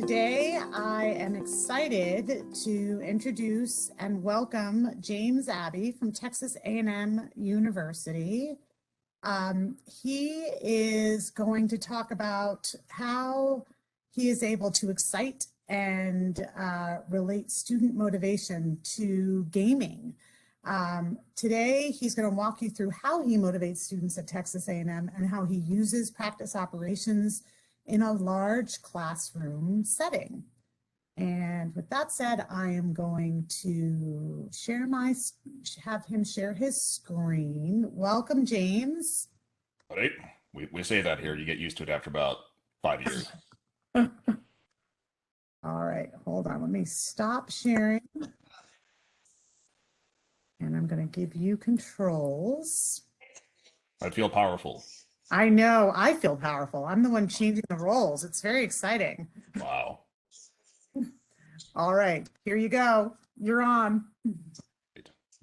Today, I am excited to introduce and welcome James Abbey from Texas A&M University. He is going to talk about how he is able to excite and relate student motivation to gaming. Today, he's going to walk you through how he motivates students at Texas A&M and how he uses practice operations in a large classroom setting. And with that said, I am going to have him share his screen. Welcome, James. Right? We say that here. You get used to it after about 5 years. All right, hold on. Let me stop sharing. And I'm going to give you controls. I feel powerful. I know, I feel powerful. I'm the one changing the roles. It's very exciting. Wow. All right, here you go. You're on.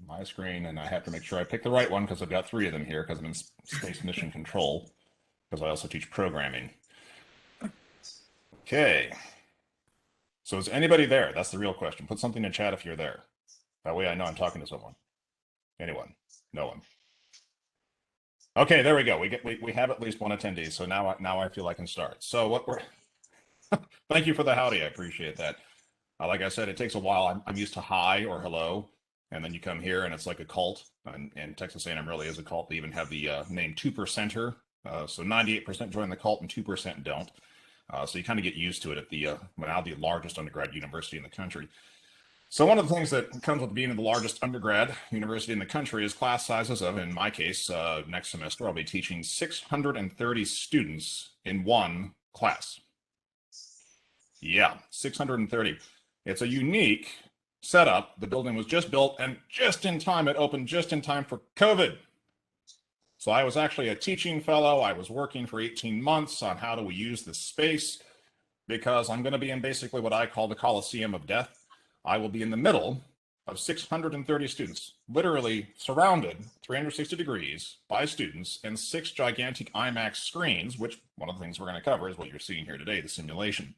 My screen, and I have to make sure I pick the right one because I've got 3 of them here because I'm in Space Mission Control, because I also teach programming. Okay. So is anybody there? That's the real question. Put something in chat if you're there. That way I know I'm talking to someone. Anyone? No one. Okay, there we go. We have at least one attendee, so now I feel I can start. So what we're thank you for the howdy. I appreciate that. Like I said, it takes a while. I'm used to hi or hello, and then you come here and it's like a cult. And Texas A&M really is a cult. They even have the name 2%er. So 98% join the cult and 2% don't. So you kind of get used to it at the now the largest undergrad university in the country. So one of the things that comes with being the largest undergrad university in the country is class sizes of, in my case, next semester, I'll be teaching 630 students in one class. Yeah, 630. It's a unique setup. The building was just built and just in time, it opened just in time for COVID. So I was actually a teaching fellow. I was working for 18 months on how do we use this space, because I'm going to be in basically what I call the Coliseum of Death. I will be in the middle of 630 students, literally surrounded 360 degrees by students and 6 gigantic IMAX screens, which one of the things we're going to cover is what you're seeing here today, the simulation.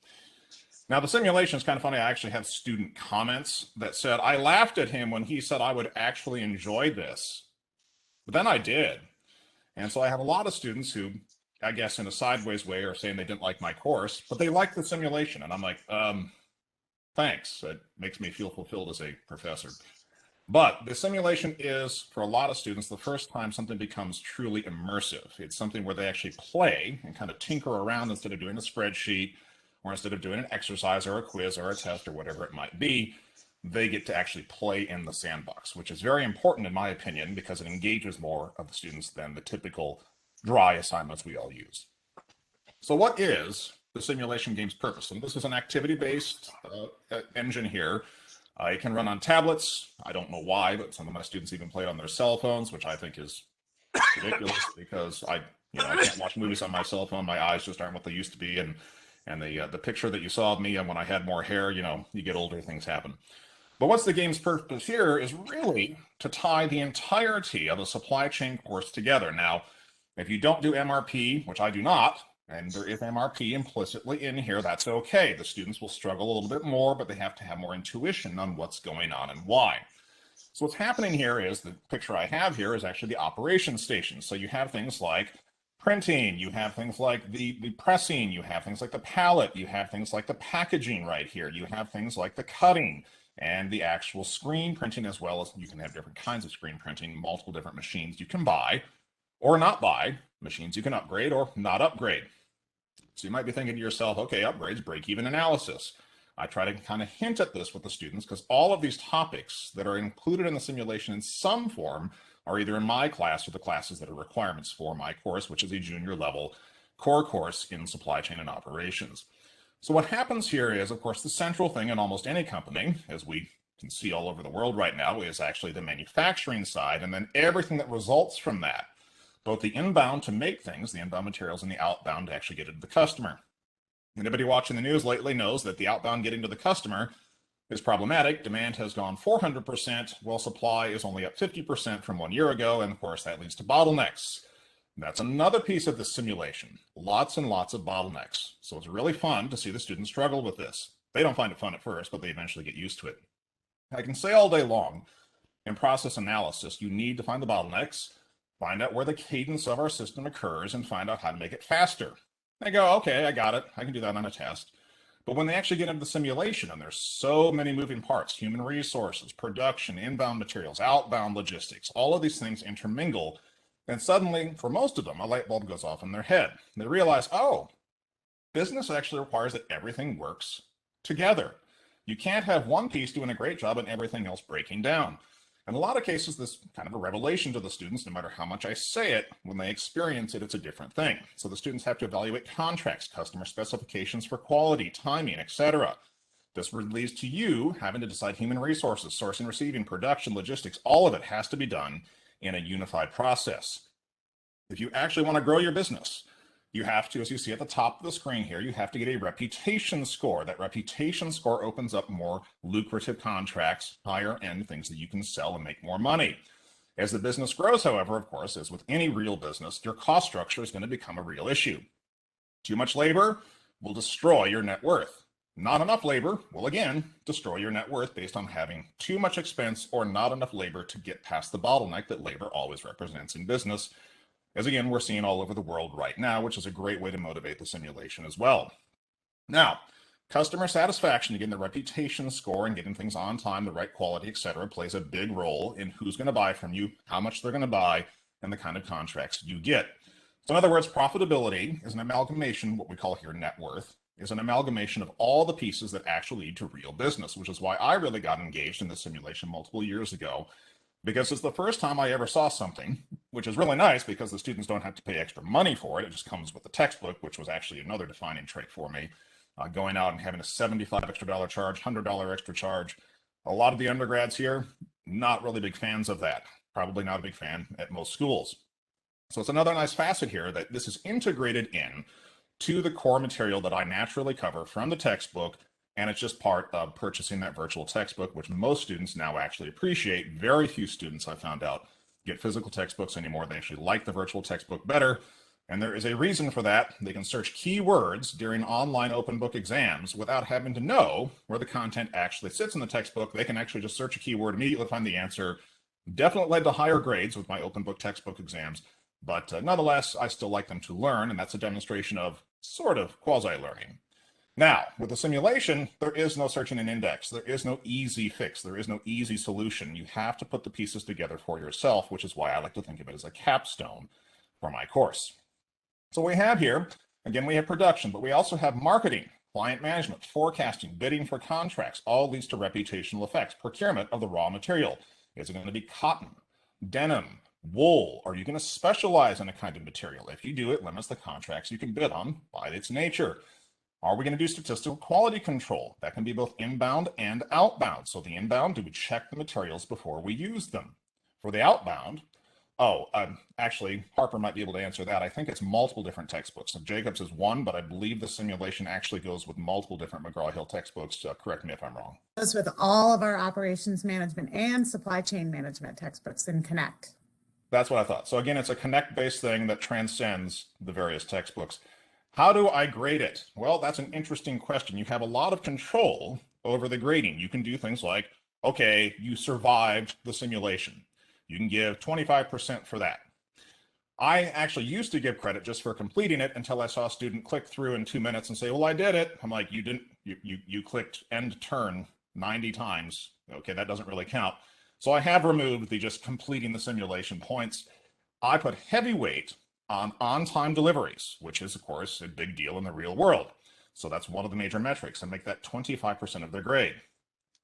Now, the simulation is kind of funny. I actually have student comments that said, I laughed at him when he said I would actually enjoy this, but then I did. And so I have a lot of students who, I guess in a sideways way, are saying they didn't like my course, but they like the simulation. And I'm like, thanks. It makes me feel fulfilled as a professor. But the simulation is, for a lot of students, the first time something becomes truly immersive. It's something where they actually play and kind of tinker around instead of doing a spreadsheet, or instead of doing an exercise or a quiz or a test or whatever it might be. They get to actually play in the sandbox, which is very important in my opinion, because it engages more of the students than the typical dry assignments we all use. So what is the simulation game's purpose? And this is an activity-based engine here. It can run on tablets. I don't know why, but some of my students even play it on their cell phones, which I think is ridiculous because I can't watch movies on my cell phone. My eyes just aren't what they used to be. And the picture that you saw of me and when I had more hair, you get older, things happen. But what's the game's purpose here is really to tie the entirety of a supply chain course together. Now, if you don't do MRP, which I do not, and there is MRP implicitly in here, that's okay. The students will struggle a little bit more, but they have to have more intuition on what's going on and why. So what's happening here is the picture I have here is actually the operation station. So you have things like printing, you have things like the pressing, you have things like the pallet, you have things like the packaging right here, you have things like the cutting and the actual screen printing, as well as you can have different kinds of screen printing, multiple different machines you can buy or not buy, machines you can upgrade or not upgrade. So you might be thinking to yourself, okay, upgrades, break-even analysis. I try to kind of hint at this with the students because all of these topics that are included in the simulation in some form are either in my class or the classes that are requirements for my course, which is a junior level core course in supply chain and operations. So what happens here is, of course, the central thing in almost any company, as we can see all over the world right now, is actually the manufacturing side, and then everything that results from that, both the inbound to make things, the inbound materials, and the outbound to actually get it to the customer. Anybody watching the news lately knows that the outbound getting to the customer is problematic. Demand has gone 400%, while supply is only up 50% from 1 year ago, and of course that leads to bottlenecks. That's another piece of the simulation. Lots and lots of bottlenecks. So it's really fun to see the students struggle with this. They don't find it fun at first, but they eventually get used to it. I can say all day long, in process analysis, you need to find the bottlenecks, find out where the cadence of our system occurs, and find out how to make it faster. They go, okay, I got it. I can do that on a test. But when they actually get into the simulation, and there's so many moving parts, human resources, production, inbound materials, outbound logistics, all of these things intermingle. And suddenly, for most of them, a light bulb goes off in their head. They realize, oh, business actually requires that everything works together. You can't have one piece doing a great job and everything else breaking down. In a lot of cases, this is kind of a revelation to the students. No matter how much I say it, when they experience it, it's a different thing. So the students have to evaluate contracts, customer specifications for quality, timing, etc. This leads to you having to decide human resources, sourcing, receiving, production, logistics. All of it has to be done in a unified process. If you actually want to grow your business, you have to, as you see at the top of the screen here, you have to get a reputation score. That reputation score opens up more lucrative contracts, higher end things that you can sell and make more money. As the business grows, however, of course, as with any real business, your cost structure is going to become a real issue. Too much labor will destroy your net worth. Not enough labor will, again, destroy your net worth based on having too much expense or not enough labor to get past the bottleneck that labor always represents in business, as again, we're seeing all over the world right now, which is a great way to motivate the simulation as well. Now, customer satisfaction, again, the reputation score and getting things on time, the right quality, etc., plays a big role in who's going to buy from you, how much they're going to buy, and the kind of contracts you get. So in other words, profitability is an amalgamation, what we call here net worth, is an amalgamation of all the pieces that actually lead to real business, which is why I really got engaged in this simulation multiple years ago, because it's the first time I ever saw something, which is really nice because the students don't have to pay extra money for it. It just comes with the textbook, which was actually another defining trait for me. Going out and having a $75 extra charge, $100 extra charge. A lot of the undergrads here, not really big fans of that. Probably not a big fan at most schools. So it's another nice facet here that this is integrated in to the core material that I naturally cover from the textbook, and it's just part of purchasing that virtual textbook, which most students now actually appreciate. Very few students, I found out, get physical textbooks anymore. They actually like the virtual textbook better, and there is a reason for that. They can search keywords during online open book exams without having to know where the content actually sits in the textbook. They can actually just search a keyword, immediately find the answer. Definitely led to higher grades with my open book textbook exams, but nonetheless, I still like them to learn, and that's a demonstration of sort of quasi-learning. Now, with the simulation, there is no search engine index. There is no easy fix. There is no easy solution. You have to put the pieces together for yourself, which is why I like to think of it as a capstone for my course. So we have here, again, we have production, but we also have marketing, client management, forecasting, bidding for contracts. All leads to reputational effects. Procurement of the raw material. Is it going to be cotton, denim, wool? Are you going to specialize in a kind of material? If you do, it limits the contracts you can bid on by its nature. Are we going to do statistical quality control? That can be both inbound and outbound. So the inbound, do we check the materials before we use them? For the outbound, actually, Harper might be able to answer that. I think it's multiple different textbooks. So Jacobs is one, but I believe the simulation actually goes with multiple different McGraw-Hill textbooks. Correct me if I'm wrong. Goes with all of our operations management and supply chain management textbooks in Connect. That's what I thought. So again, it's a Connect-based thing that transcends the various textbooks. How do I grade it? Well, that's an interesting question. You have a lot of control over the grading. You can do things like, okay, you survived the simulation. You can give 25% for that. I actually used to give credit just for completing it until I saw a student click through in 2 minutes and say, well, I did it. I'm like, you didn't, you clicked end turn 90 times. Okay, that doesn't really count. So I have removed the just completing the simulation points. I put heavy weight on-time deliveries, which is, of course, a big deal in the real world. So that's one of the major metrics, and make that 25% of their grade.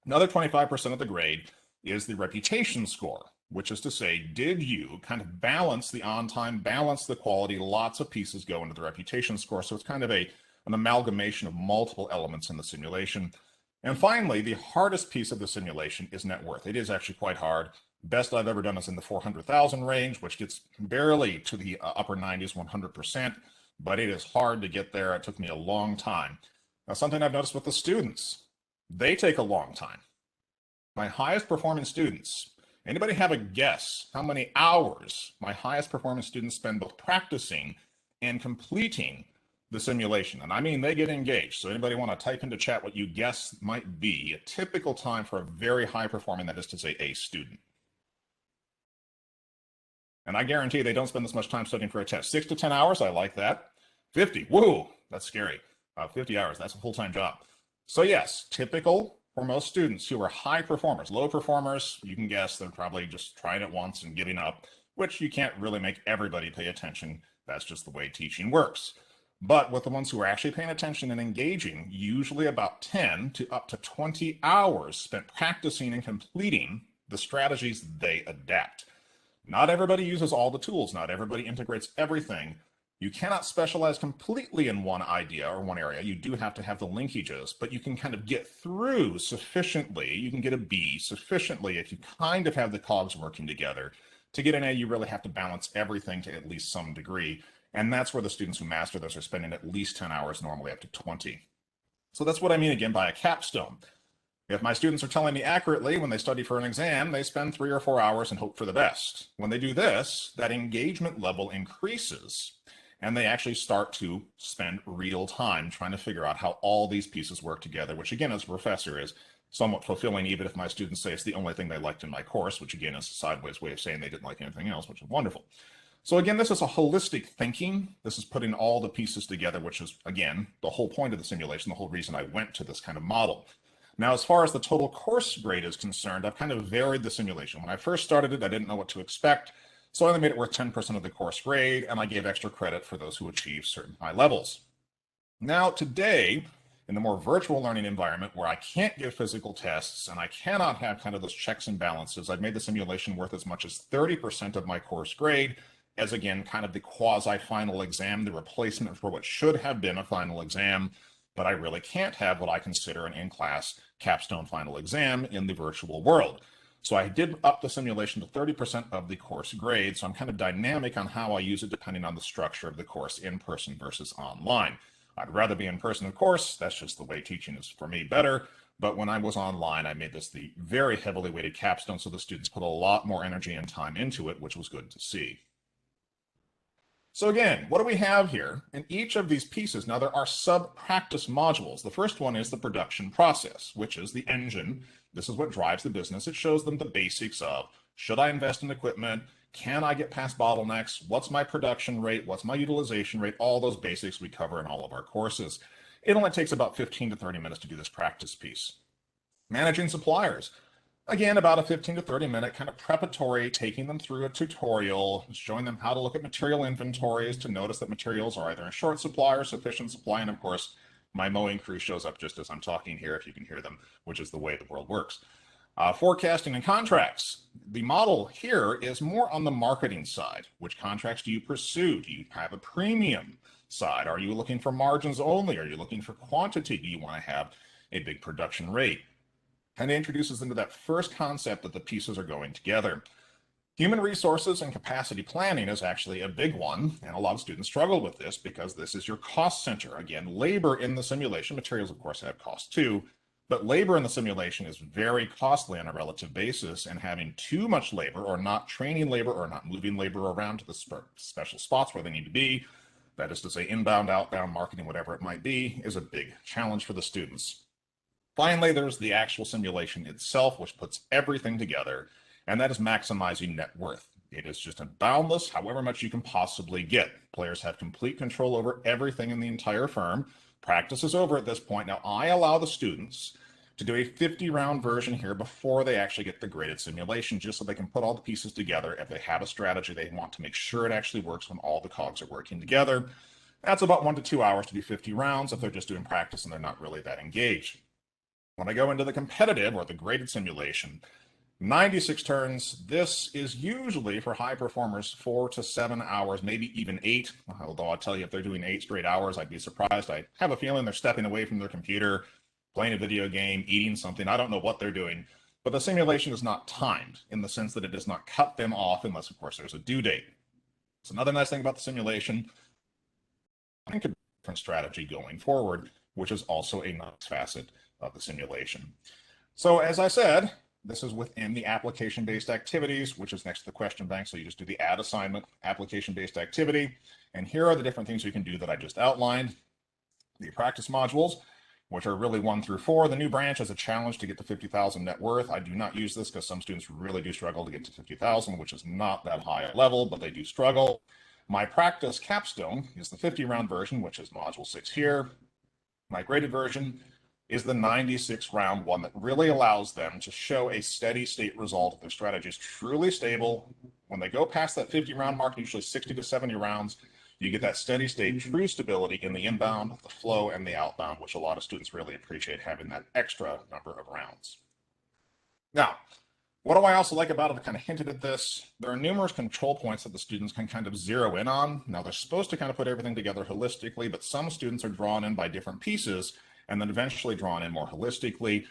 Another 25% of the grade is the reputation score, which is to say, did you kind of balance the on-time, balance the quality? Lots of pieces go into the reputation score, so it's kind of an amalgamation of multiple elements in the simulation. And finally, the hardest piece of the simulation is net worth. It is actually quite hard. Best I've ever done is in the 400,000 range, which gets barely to the upper 90s, 100%, but it is hard to get there. It took me a long time. Now, something I've noticed with the students, they take a long time. My highest performing students Anybody have a guess how many hours my highest performance students spend both practicing and completing the simulation? And I mean, they get engaged. So anybody want to type into chat what you guess might be a typical time for a very high performing, that is to say, A student? And I guarantee they don't spend this much time studying for a test. 6 to 10 hours, I like that. 50, whoa, that's scary. 50 hours, that's a full-time job. So yes, typical for most students who are high performers. Low performers, you can guess they're probably just trying it once and giving up, which you can't really make everybody pay attention. That's just the way teaching works. But with the ones who are actually paying attention and engaging, usually about 10 to up to 20 hours spent practicing and completing the strategies they adapt. Not everybody uses all the tools. Not everybody integrates everything. You cannot specialize completely in one idea or one area. You do have to have the linkages, but you can kind of get through sufficiently. You can get a B sufficiently if you kind of have the cogs working together. To get an A, you really have to balance everything to at least some degree. And that's where the students who master this are spending at least 10 hours, normally up to 20. So that's what I mean again by a capstone. If my students are telling me accurately when they study for an exam, they spend 3 or 4 hours and hope for the best. When they do this, that engagement level increases and they actually start to spend real time trying to figure out how all these pieces work together, which again, as a professor, is somewhat fulfilling, even if my students say it's the only thing they liked in my course, which again is a sideways way of saying they didn't like anything else, which is wonderful. So again, this is a holistic thinking. This is putting all the pieces together, which is, again, the whole point of the simulation, the whole reason I went to this kind of model. Now, as far as the total course grade is concerned, I've kind of varied the simulation. When I first started it, I didn't know what to expect, so I only made it worth 10% of the course grade, and I gave extra credit for those who achieve certain high levels. Now, today, in the more virtual learning environment where I can't give physical tests and I cannot have kind of those checks and balances, I've made the simulation worth as much as 30% of my course grade as, again, kind of the quasi-final exam, the replacement for what should have been a final exam. But I really can't have what I consider an in-class capstone final exam in the virtual world. So I did up the simulation to 30% of the course grade. So I'm kind of dynamic on how I use it depending on the structure of the course in person versus online. I'd rather be in person, of course. That's just the way teaching is for me better. But when I was online, I made this the very heavily weighted capstone, so the students put a lot more energy and time into it, which was good to see. So again, what do we have here? In each of these pieces, now there are sub-practice modules. The first one is the production process, which is the engine. This is what drives the business. It shows them the basics of, should I invest in equipment? Can I get past bottlenecks? What's my production rate? What's my utilization rate? All those basics we cover in all of our courses. It only takes about 15 to 30 minutes to do this practice piece. Managing suppliers. Again, about a 15 to 30 minute kind of preparatory, taking them through a tutorial, showing them how to look at material inventories to notice that materials are either in short supply or sufficient supply. And of course, my mowing crew shows up just as I'm talking here, if you can hear them, which is the way the world works. Forecasting and contracts. The model here is more on the marketing side. Which contracts do you pursue? Do you have a premium side? Are you looking for margins only? Are you looking for quantity? Do you want to have a big production rate? And it introduces them to that first concept that the pieces are going together. Human resources and capacity planning is actually a big one, and a lot of students struggle with this because this is your cost center. Again, labor in the simulation, materials of course have cost too, but labor in the simulation is very costly on a relative basis, and having too much labor or not training labor or not moving labor around to the special spots where they need to be, that is to say inbound, outbound, marketing, whatever it might be, is a big challenge for the students. Finally, there's the actual simulation itself, which puts everything together, and that is maximizing net worth. It is just a boundless, however much you can possibly get. Players have complete control over everything in the entire firm. Practice is over at this point. Now, I allow the students to do a 50-round version here before they actually get the graded simulation, just so they can put all the pieces together. If they have a strategy, they want to make sure it actually works when all the cogs are working together. That's about 1 to 2 hours to do 50 rounds if they're just doing practice and they're not really that engaged. When I go into the competitive or the graded simulation, 96 turns, this is usually for high performers 4 to 7 hours, maybe even 8. Although I'll tell you, if they're doing 8 straight hours, I'd be surprised. I have a feeling they're stepping away from their computer, playing a video game, eating something. I don't know what they're doing, but the simulation is not timed in the sense that it does not cut them off unless, of course, there's a due date. It's another nice thing about the simulation. I think a different strategy going forward, which is also a nice facet of the simulation. So as I said, this is within the application-based activities, which is next to the question bank. So you just do the add assignment, application-based activity. And here are the different things you can do that I just outlined. The practice modules, which are really 1 through 4. The new branch is a challenge to get to 50,000 net worth. I do not use this because some students really do struggle to get to 50,000, which is not that high a level, but they do struggle. My practice capstone is the 50-round version, which is module 6 here. My graded version is the 96-round one that really allows them to show a steady state result. Their strategy is truly stable. When they go past that 50-round mark, usually 60 to 70 rounds, you get that steady state, true stability in the inbound, the flow, and the outbound, which a lot of students really appreciate, having that extra number of rounds. Now, what do I also like about it? I kind of hinted at this. There are numerous control points that the students can kind of zero in on. Now, they're supposed to kind of put everything together holistically, but some students are drawn in by different pieces and then eventually drawn in more holistically.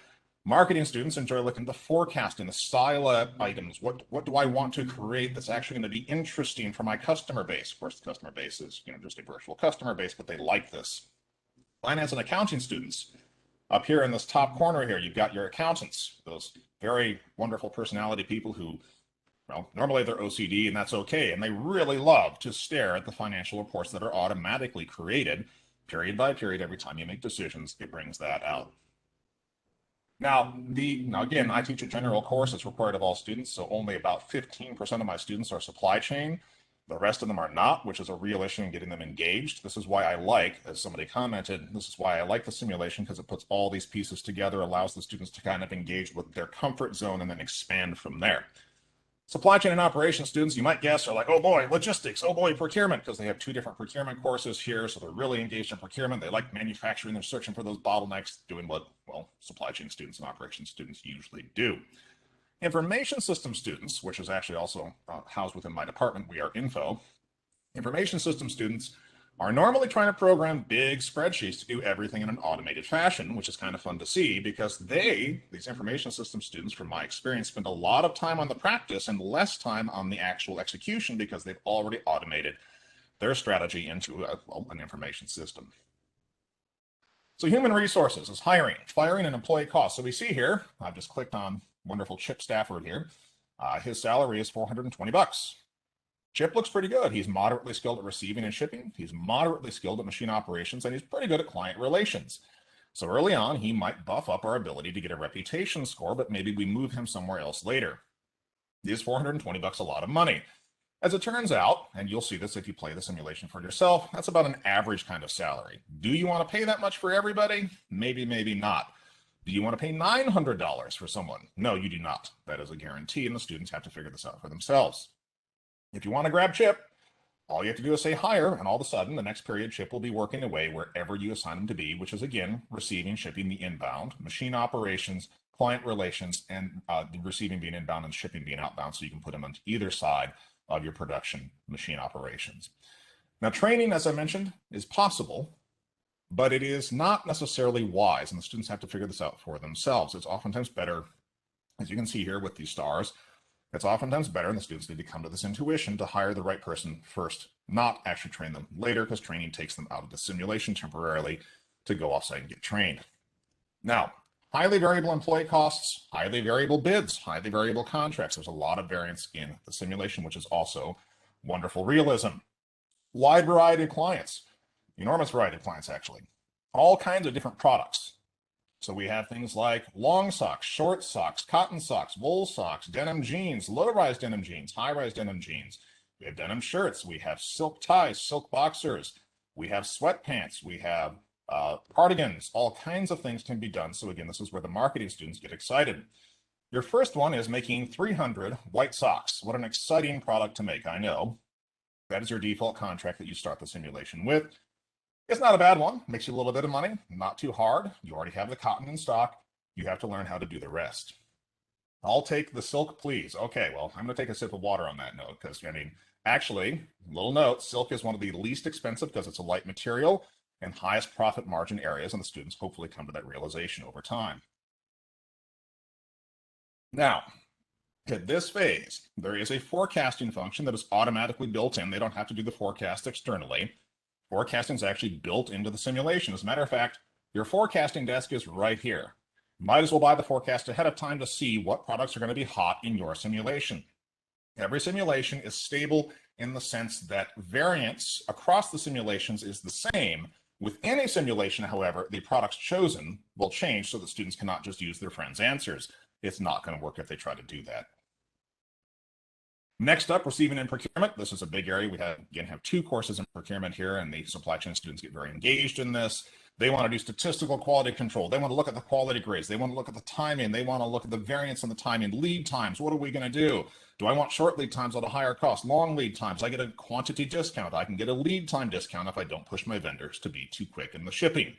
Marketing students enjoy looking at the forecasting, the style of items. What do I want to create that's actually going to be interesting for my customer base? Of course, the customer base is, just a virtual customer base, but they like this. Finance and accounting students. Up here in this top corner here, you've got your accountants, those very wonderful personality people who, well, normally they're OCD, and that's okay. And they really love to stare at the financial reports that are automatically created period by period. Every time you make decisions, it brings that out. Now again, I teach a general course. It's required of all students, so only about 15% of my students are supply chain. The rest of them are not, which is a real issue in getting them engaged. This is why I like, as somebody commented, this is why I like the simulation, because it puts all these pieces together, allows the students to kind of engage with their comfort zone and then expand from there. Supply chain and operations students, you might guess, are like, oh boy, logistics, oh boy, procurement, because they have 2 different procurement courses here, so they're really engaged in procurement. They like manufacturing, they're searching for those bottlenecks, doing what, well, supply chain students and operations students usually do. Information system students, which is actually also housed within my department, we are info. Information system students are normally trying to program big spreadsheets to do everything in an automated fashion, which is kind of fun to see because these information system students, from my experience, spend a lot of time on the practice and less time on the actual execution because they've already automated their strategy into an information system. So human resources is hiring, firing, and employee costs. So we see here, I've just clicked on wonderful Chip Stafford here. His salary is $420. Chip looks pretty good. He's moderately skilled at receiving and shipping. He's moderately skilled at machine operations, and he's pretty good at client relations. So early on, he might buff up our ability to get a reputation score, but maybe we move him somewhere else later. Is $420 a lot of money? As it turns out, and you'll see this if you play the simulation for yourself, that's about an average kind of salary. Do you want to pay that much for everybody? Maybe, maybe not. Do you want to pay $900 for someone? No, you do not. That is a guarantee, and the students have to figure this out for themselves. If you want to grab Chip, all you have to do is say hire, and all of a sudden, the next period, Chip will be working away wherever you assign him to be, which is, again, receiving, shipping the inbound, machine operations, client relations, and the receiving being inbound and shipping being outbound, so you can put him on either side of your production machine operations. Now, training, as I mentioned, is possible, but it is not necessarily wise, and the students have to figure this out for themselves. It's oftentimes better, as you can see here with these stars, it's oftentimes better, and the students need to come to this intuition, to hire the right person first, not actually train them later, because training takes them out of the simulation temporarily to go offsite and get trained. Now, highly variable employee costs, highly variable bids, highly variable contracts. There's a lot of variance in the simulation, which is also wonderful realism. Wide variety of clients, enormous variety of clients, actually. All kinds of different products. So we have things like long socks, short socks, cotton socks, wool socks, denim jeans, low-rise denim jeans, high-rise denim jeans. We have denim shirts. We have silk ties, silk boxers. We have sweatpants. We have cardigans. All kinds of things can be done. So again, this is where the marketing students get excited. Your first one is making 300 white socks. What an exciting product to make, I know. That is your default contract that you start the simulation with. It's not a bad one. Makes you a little bit of money. Not too hard. You already have the cotton in stock. You have to learn how to do the rest. I'll take the silk, please. Okay, well, I'm going to take a sip of water on that note because, actually, little note, silk is one of the least expensive because it's a light material and highest profit margin areas, and the students hopefully come to that realization over time. Now, at this phase, there is a forecasting function that is automatically built in. They don't have to do the forecast externally. Forecasting is actually built into the simulation. As a matter of fact, your forecasting desk is right here. Might as well buy the forecast ahead of time to see what products are going to be hot in your simulation. Every simulation is stable in the sense that variance across the simulations is the same. Within a simulation, however, the products chosen will change so that students cannot just use their friends' answers. It's not going to work if they try to do that. Next up, receiving and procurement. This is a big area. We have 2 courses in procurement here, and the supply chain students get very engaged in this. They want to do statistical quality control. They want to look at the quality grades. They want to look at the timing. They want to look at the variance in the timing, lead times. What are we going to do? Do I want short lead times at a higher cost? Long lead times? I get a quantity discount. I can get a lead time discount if I don't push my vendors to be too quick in the shipping.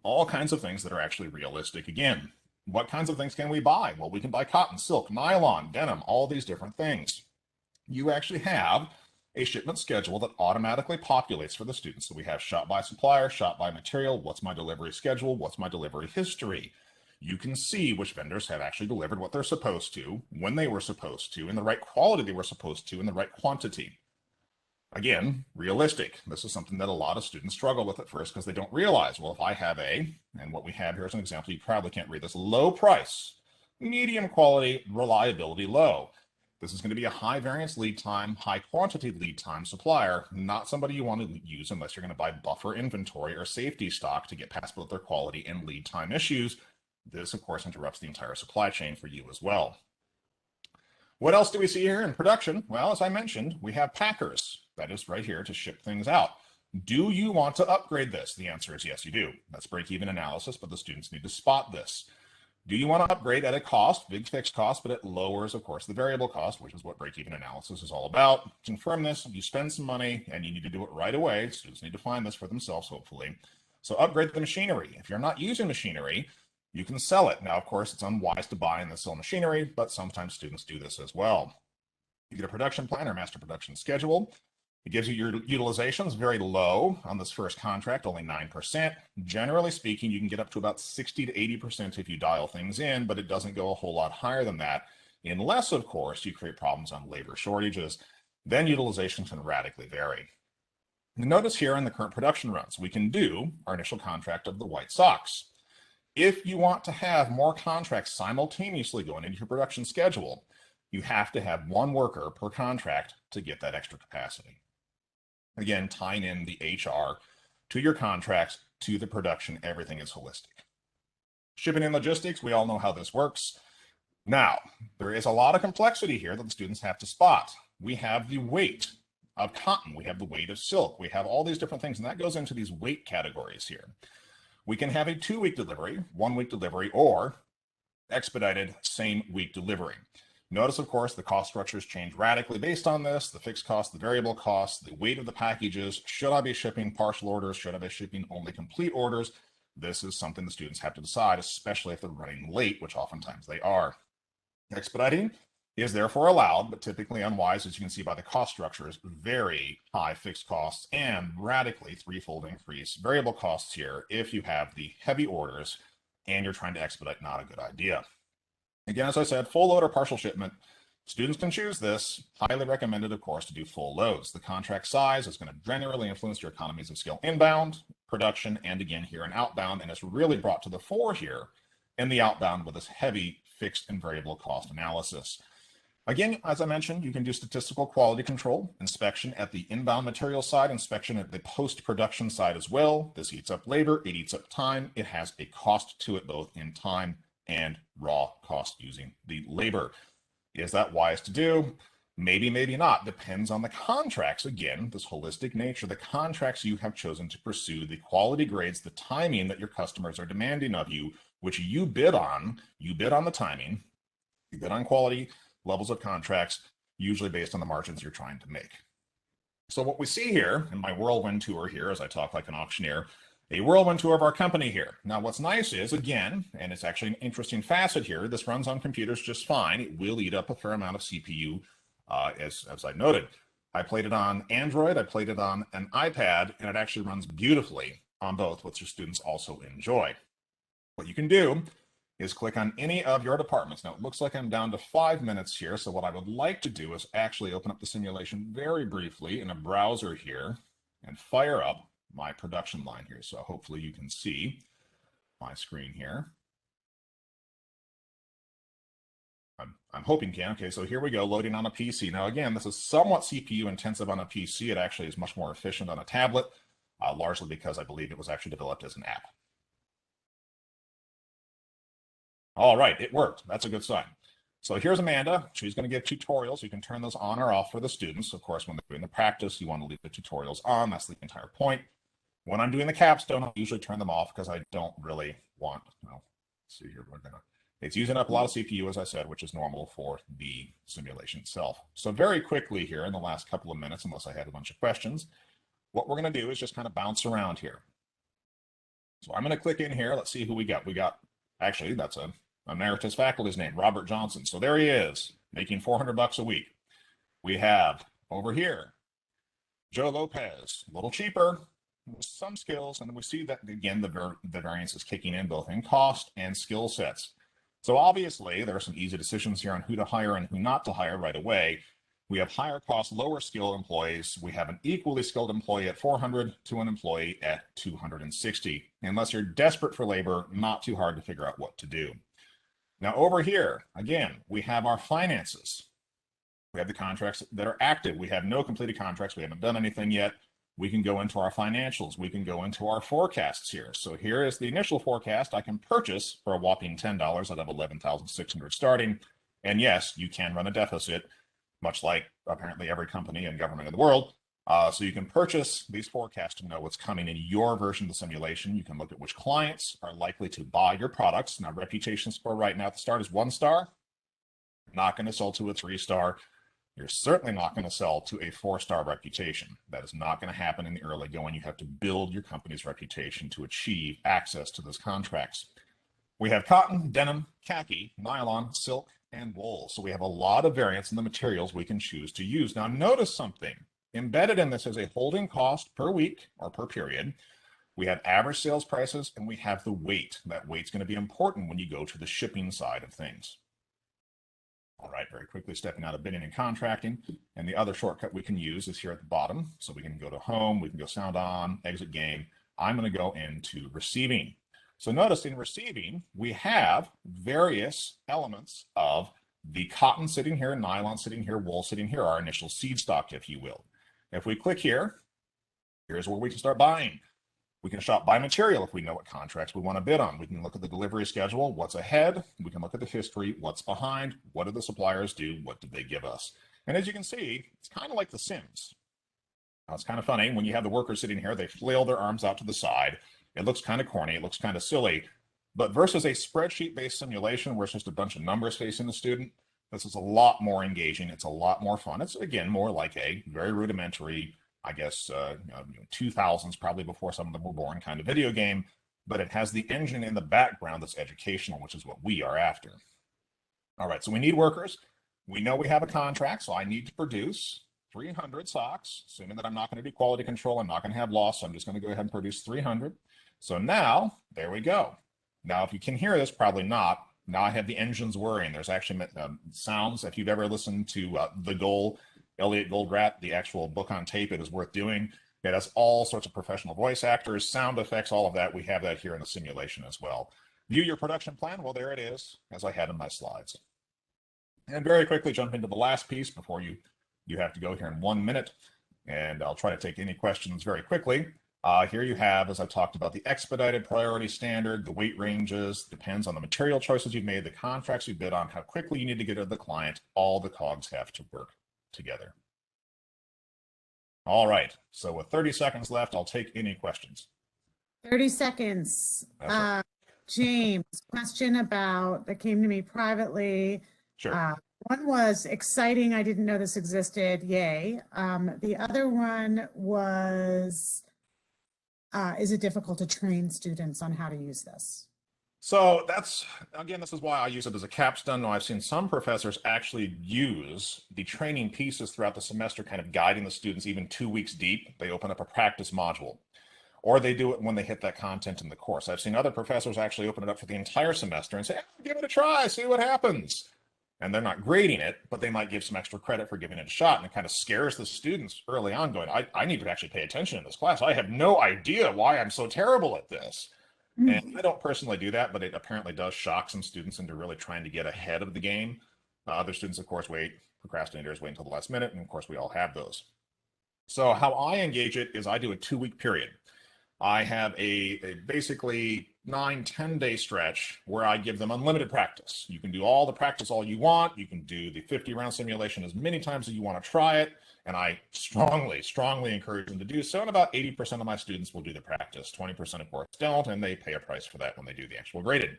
All kinds of things that are actually realistic. Again, what kinds of things can we buy? Well, we can buy cotton, silk, nylon, denim, all these different things. You actually have a shipment schedule that automatically populates for the students. So we have shot by supplier, shot by material, what's my delivery schedule, what's my delivery history. You can see which vendors have actually delivered what they're supposed to, when they were supposed to, in the right quality they were supposed to, in the right quantity. Again, realistic. This is something that a lot of students struggle with at first because they don't realize, well, if I have and what we have here is an example, you probably can't read this, low price, medium quality, reliability low. This is going to be a high variance lead time, high quantity lead time supplier, not somebody you want to use unless you're going to buy buffer inventory or safety stock to get past both their quality and lead time issues. This, of course, interrupts the entire supply chain for you as well. What else do we see here in production? Well, as I mentioned, we have packers. That is right here to ship things out. Do you want to upgrade this? The answer is yes, you do. That's break-even analysis, but the students need to spot this. Do you want to upgrade at a cost, big fixed cost, but it lowers, of course, the variable cost, which is what break-even analysis is all about. Confirm this, you spend some money, and you need to do it right away. Students need to find this for themselves, hopefully. So upgrade the machinery. If you're not using machinery, you can sell it. Now, of course, it's unwise to buy and then sell machinery, but sometimes students do this as well. You get a production plan or master production schedule. It gives you your utilizations very low on this first contract, only 9%. Generally speaking, you can get up to about 60 to 80% if you dial things in, but it doesn't go a whole lot higher than that, unless, of course, you create problems on labor shortages. Then utilization can radically vary. Notice here in the current production runs, we can do our initial contract of the white socks. If you want to have more contracts simultaneously going into your production schedule, you have to have 1 worker per contract to get that extra capacity. Again, tying in the HR to your contracts, to the production, everything is holistic. Shipping and logistics, we all know how this works. Now, there is a lot of complexity here that the students have to spot. We have the weight of cotton, we have the weight of silk, we have all these different things, and that goes into these weight categories here. We can have a 2-week delivery, 1-week delivery, or expedited same-week delivery. Notice, of course, the cost structures change radically based on this, the fixed cost, the variable cost, the weight of the packages. Should I be shipping partial orders? Should I be shipping only complete orders? This is something the students have to decide, especially if they're running late, which oftentimes they are. Expediting is therefore allowed, but typically unwise, as you can see by the cost structures, very high fixed costs and radically 3-fold increase variable costs here if you have the heavy orders and you're trying to expedite, not a good idea. Again, as I said, full load or partial shipment, students can choose this. Highly recommended, of course, to do full loads. The contract size is going to generally influence your economies of scale inbound, production, and again here in outbound, and it's really brought to the fore here in the outbound with this heavy fixed and variable cost analysis. Again, as I mentioned, you can do statistical quality control, inspection at the inbound material side, inspection at the post-production side as well. This eats up labor, it eats up time. It has a cost to it, both in time and raw cost using the labor. Is that wise to do? Maybe, maybe not. Depends on the contracts. Again, this holistic nature, the contracts you have chosen to pursue, the quality grades, the timing that your customers are demanding of you, which you bid on. You bid on the timing, you bid on quality, levels of contracts, usually based on the margins you're trying to make. So what we see here in my whirlwind tour here, as I talk like an auctioneer, a whirlwind tour of our company here. Now, what's nice is, again, and it's actually an interesting facet here, this runs on computers just fine. It will eat up a fair amount of CPU, as I noted. I played it on Android, I played it on an iPad, and it actually runs beautifully on both, which your students also enjoy. What you can do is click on any of your departments. Now, it looks like I'm down to 5 minutes here, so what I would like to do is actually open up the simulation very briefly in a browser here and fire up my production line here. So hopefully you can see my screen here. I'm hoping can. Okay, so here we go, loading on a PC. Now, again, this is somewhat CPU intensive on a PC. It actually is much more efficient on a tablet, largely because I believe it was actually developed as an app. All right, it worked. That's a good sign. So here's Amanda. She's going to give tutorials. You can turn those on or off for the students. Of course, when they're doing the practice, you want to leave the tutorials on. That's the entire point. When I'm doing the capstone, I'll usually turn them off because I don't really want, well, let's see here, it's using up a lot of CPU, as I said, which is normal for the simulation itself. So very quickly here in the last couple of minutes, unless I had a bunch of questions, what we're going to do is just kind of bounce around here. So I'm going to click in here. Let's see who we got. Actually, that's a emeritus faculty's name, Robert Johnson. So there he is, making $400 a week. We have over here, Joe Lopez, a little cheaper, with some skills, and then we see that again the variance is kicking in both in cost and skill sets. So obviously there are some easy decisions here on who to hire and who not to hire right away. We have higher cost, lower skilled employees. We have an equally skilled employee at 400 to an employee at 260. Unless you're desperate for labor, not too hard to figure out what to do. Now over here, again, we have our finances. We have the contracts that are active. We have no completed contracts. We haven't done anything yet. We can go into our financials. We can go into our forecasts here. So here is the initial forecast I can purchase for a whopping $10 out of 11,600 starting. And yes, you can run a deficit, much like apparently every company and government in the world. So you can purchase these forecasts to know what's coming in your version of the simulation. You can look at which clients are likely to buy your products. Now, reputation score right now at the start is 1 star. Not going to sell to a 3-star. You're certainly not going to sell to a 4-star reputation. That is not going to happen in the early going. You have to build your company's reputation to achieve access to those contracts. We have cotton, denim, khaki, nylon, silk, and wool. So we have a lot of variance in the materials we can choose to use. Now notice something. Embedded in this is a holding cost per week or per period. We have average sales prices, and we have the weight. That weight's going to be important when you go to the shipping side of things. All right, very quickly stepping out of bidding and contracting. And the other shortcut we can use is here at the bottom. So we can go to home, we can go sound on, exit game. I'm going to go into receiving. So notice in receiving, we have various elements of the cotton sitting here, nylon sitting here, wool sitting here, our initial seed stock, if you will. If we click here, here's where we can start buying. We can shop by material if we know what contracts we want to bid on. We can look at the delivery schedule, what's ahead. We can look at the history, what's behind, what do the suppliers do, what did they give us. And as you can see, it's kind of like The Sims. Now, it's kind of funny when you have the workers sitting here, they flail their arms out to the side. It looks kind of corny, it looks kind of silly, but versus a spreadsheet-based simulation where it's just a bunch of numbers facing the student, this is a lot more engaging. It's a lot more fun. It's, again, more like a very rudimentary, I guess, 2000s, probably before some of them were born, kind of video game, but it has the engine in the background that's educational, which is what we are after. All right, so we need workers. We know we have a contract, so I need to produce 300 socks, assuming that I'm not going to do quality control. I'm not going to have loss, so I'm just going to go ahead and produce 300. So now, there we go. Now, if you can hear this, probably not. Now I have the engines whirring. There's actually sounds. If you've ever listened to The Goal, Elliot Goldratt, the actual book on tape, it is worth doing. It has all sorts of professional voice actors, sound effects, all of that. We have that here in the simulation as well. View your production plan. Well, there it is, as I had in my slides. And very quickly jump into the last piece before you have to go here in 1 minute. And I'll try to take any questions very quickly. Here you have, as I talked about, the expedited priority standard, the weight ranges, depends on the material choices you've made, the contracts you bid on, how quickly you need to get to the client. All the cogs have to work together. All right, so with 30 seconds left, I'll take any questions. 30 seconds. Right. James, question that came to me privately. Sure. One was exciting. I didn't know this existed. Yay. The other one was, is it difficult to train students on how to use this? So that's, again, this is why I use it as a capstone. Now, I've seen some professors actually use the training pieces throughout the semester, kind of guiding the students even 2 weeks deep. They open up a practice module, or they do it when they hit that content in the course. I've seen other professors actually open it up for the entire semester and say, give it a try, see what happens. And they're not grading it, but they might give some extra credit for giving it a shot. And it kind of scares the students early on going, I need to actually pay attention in this class. I have no idea why I'm so terrible at this. And I don't personally do that, but it apparently does shock some students into really trying to get ahead of the game. Other students, of course, procrastinators wait until the last minute, and of course, we all have those. So how I engage it is I do a 2-week period. I have a basically 9-10 day stretch where I give them unlimited practice. You can do all the practice all you want. You can do the 50-round simulation as many times as you want to try it. And I strongly encourage them to do so. And about 80% of my students will do the practice. 20%, of course, don't, and they pay a price for that when they do the actual graded.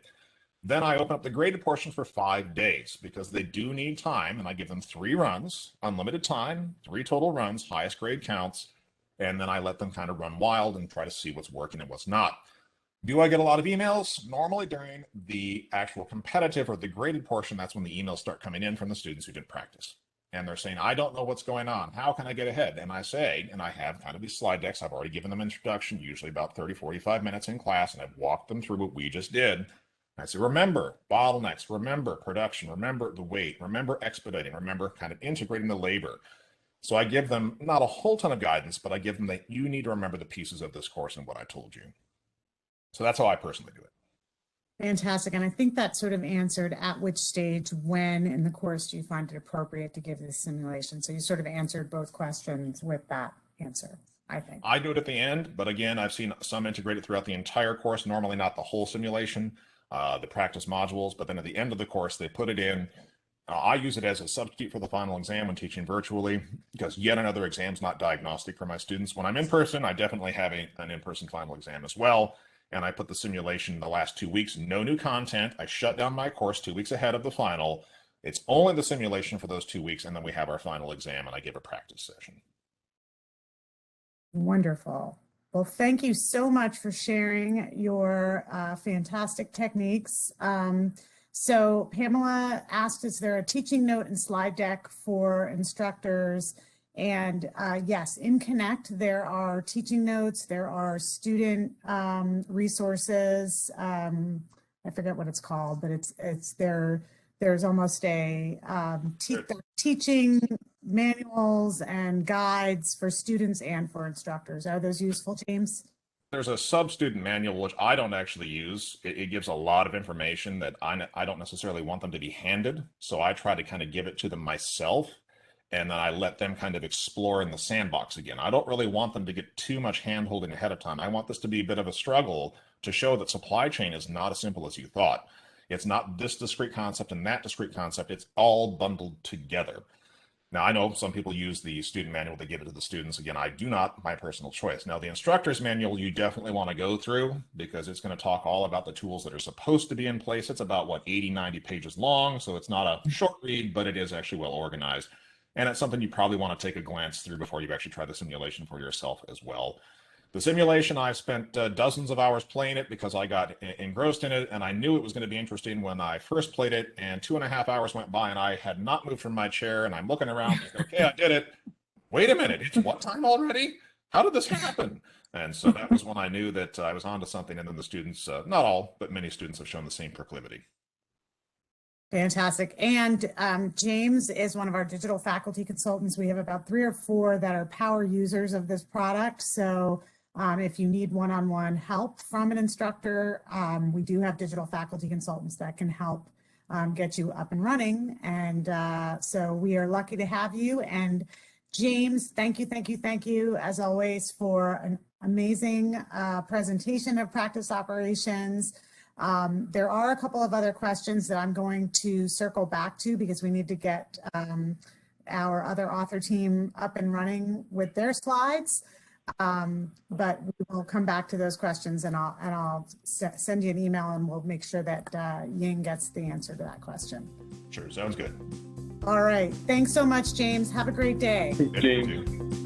Then I open up the graded portion for 5 days because they do need time, and I give them 3 runs, unlimited time, 3 total runs, highest grade counts, and then I let them kind of run wild and try to see what's working and what's not. Do I get a lot of emails? Normally during the actual competitive or the graded portion, that's when the emails start coming in from the students who did practice. And they're saying, I don't know what's going on. How can I get ahead? And I say, and I have kind of these slide decks. I've already given them introduction, usually about 30, 45 minutes in class, and I've walked them through what we just did. I say, remember bottlenecks, remember production, remember the weight, remember expediting, remember kind of integrating the labor. So I give them not a whole ton of guidance, but I give them that you need to remember the pieces of this course and what I told you. So that's how I personally do it. Fantastic. And I think that sort of answered at which stage, when in the course do you find it appropriate to give this simulation? So you sort of answered both questions with that answer, I think. I do it at the end, but again, I've seen some integrated throughout the entire course, normally not the whole simulation, the practice modules, but then at the end of the course, they put it in. I use it as a substitute for the final exam when teaching virtually, because yet another exam is not diagnostic for my students. When I'm in person, I definitely have an in-person final exam as well. And I put the simulation the last 2 weeks, no new content. I shut down my course 2 weeks ahead of the final. It's only the simulation for those 2 weeks, and then we have our final exam, and I give a practice session. Wonderful. Well, thank you so much for sharing your fantastic techniques. So Pamela asked, is there a teaching note and slide deck for instructors? And yes, in Connect, there are teaching notes, there are student resources. I forget what it's called, but there's almost a teaching manuals and guides for students and for instructors. Are those useful, James? There's a sub-student manual, which I don't actually use. It gives a lot of information that I don't necessarily want them to be handed. So I try to kind of give it to them myself. And then I let them kind of explore in the sandbox again. I don't really want them to get too much hand-holding ahead of time. I want this to be a bit of a struggle to show that supply chain is not as simple as you thought. It's not this discrete concept and that discrete concept. It's all bundled together. Now, I know some people use the student manual to give it to the students. Again, I do not, my personal choice. Now, the instructor's manual, you definitely want to go through because it's going to talk all about the tools that are supposed to be in place. It's about, 80, 90 pages long. So it's not a short read, but it is actually well organized. And it's something you probably want to take a glance through before you actually try the simulation for yourself as well. The simulation, I spent dozens of hours playing it because I got engrossed in it, and I knew it was going to be interesting when I first played it, and 2.5 hours went by and I had not moved from my chair, and I'm looking around, like, okay, I did it. Wait a minute, it's what time already? How did this happen? And so that was when I knew that I was onto something, and then the students, not all, but many students have shown the same proclivity. Fantastic. And James is one of our digital faculty consultants. We have about 3 or 4 that are power users of this product. So if you need one-on-one help from an instructor, we do have digital faculty consultants that can help get you up and running. And so we are lucky to have you. And James, thank you, as always, for an amazing presentation of practice operations. There are a couple of other questions that I'm going to circle back to because we need to get our other author team up and running with their slides. But we will come back to those questions, and I'll send you an email, and we'll make sure that Ying gets the answer to that question. Sure, sounds good. All right. Thanks so much, James. Have a great day. Thank you.